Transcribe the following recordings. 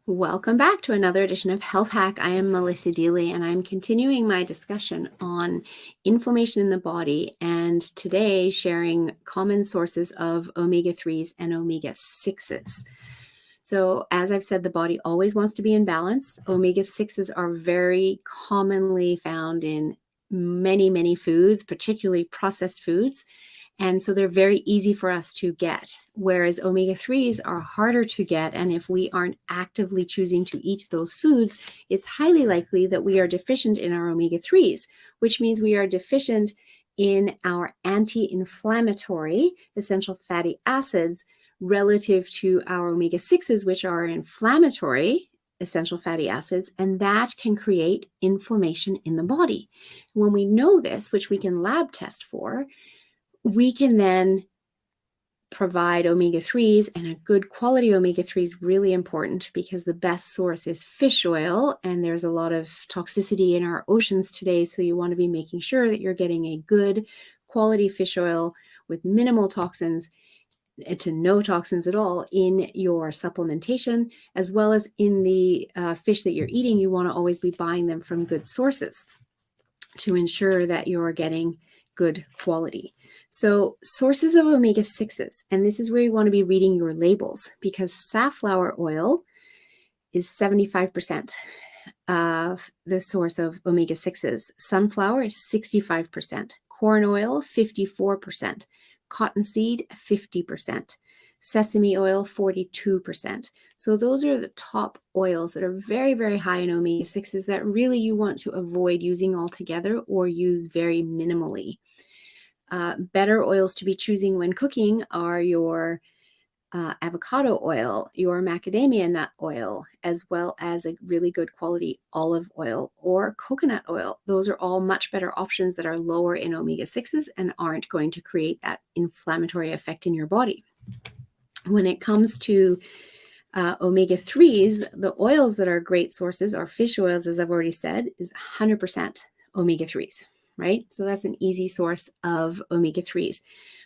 Welcome back to another edition of Health Hack. I am Melissa Deely, and I'm continuing my discussion on inflammation in the body, and today sharing common sources of omega-3s and omega-6s. So as I've said, the body always wants to be in balance. Omega-6s are very commonly found in many foods, particularly processed foods. And so they're very easy for us to get, whereas omega-3s are harder to get. And if we aren't actively choosing to eat those foods, it's highly likely that we are deficient in our omega-3s, which means we are deficient in our anti-inflammatory essential fatty acids relative to our omega-6s, which are inflammatory essential fatty acids, and that can create inflammation in the body. When we know this, which we can lab test for, we can then provide omega-3s, and a good quality omega-3 is really important because the best source is fish oil, and there's a lot of toxicity in our oceans today, so you want to be making sure that you're getting a good quality fish oil with minimal toxins to no toxins at all in your supplementation, as well as in the fish that you're eating. You want to always be buying them from good sources to ensure that you're getting good quality. So sources of omega-6s, and this is where you want to be reading your labels, because safflower oil is 75% of the source of omega-6s. Sunflower is 65%. Corn oil, 54%. Cottonseed, 50%. Sesame oil, 42%. So those are the top oils that are very high in omega-6s that really you want to avoid using altogether or use very minimally. Better oils to be choosing when cooking are your avocado oil, your macadamia nut oil, as well as a really good quality olive oil or coconut oil. Those are all much better options that are lower in omega-6s and aren't going to create that inflammatory effect in your body. When it comes to omega-3s, the oils that are great sources are fish oils, as I've already said, is 100% omega-3s, right? So that's an easy source of omega-3s.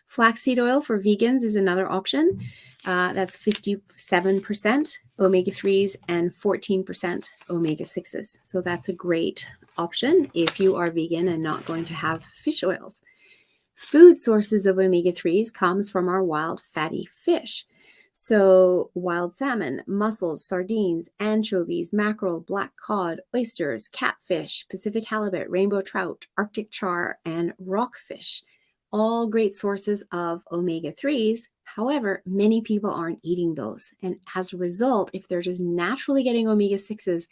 Flaxseed oil for vegans is another option. That's 57% omega-3s and 14% omega-6s. So that's a great option if you are vegan and not going to have fish oils. Food sources of omega-3s comes from our wild fatty fish. So wild salmon, mussels, sardines, anchovies, mackerel, black cod, oysters, catfish, Pacific halibut, rainbow trout, Arctic char, and rockfish. All great sources of omega-3s. However, many people aren't eating those. And as a result, if they're just naturally getting omega-6s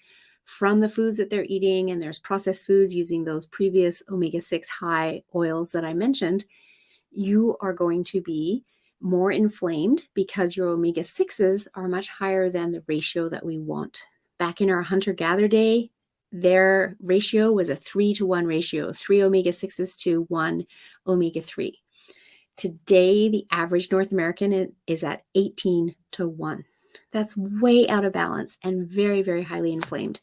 from the foods that they're eating, and there's processed foods using those previous omega-6 high oils that I mentioned, you are going to be more inflamed because your omega-6s are much higher than the ratio that we want. Back in our hunter-gatherer day, their ratio was a 3-to-1 ratio, 3 omega-6s to 1 omega-3. Today, the average North American is at 18-to-1. That's way out of balance and very highly inflamed.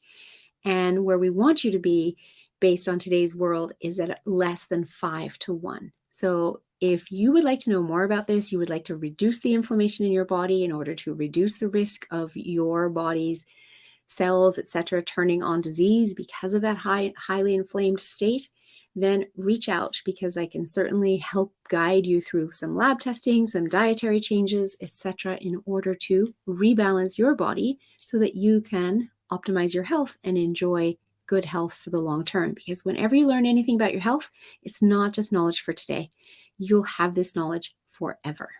And where we want you to be based on today's world is at less than 5-to-1. So if you would like to know more about this, you would like to reduce the inflammation in your body in order to reduce the risk of your body's cells, etc., turning on disease because of that highly inflamed state, then reach out, because I can certainly help guide you through some lab testing, some dietary changes, etc., in order to rebalance your body so that you can optimize your health and enjoy good health for the long term. Because whenever you learn anything about your health, it's not just knowledge for today. You'll have this knowledge forever.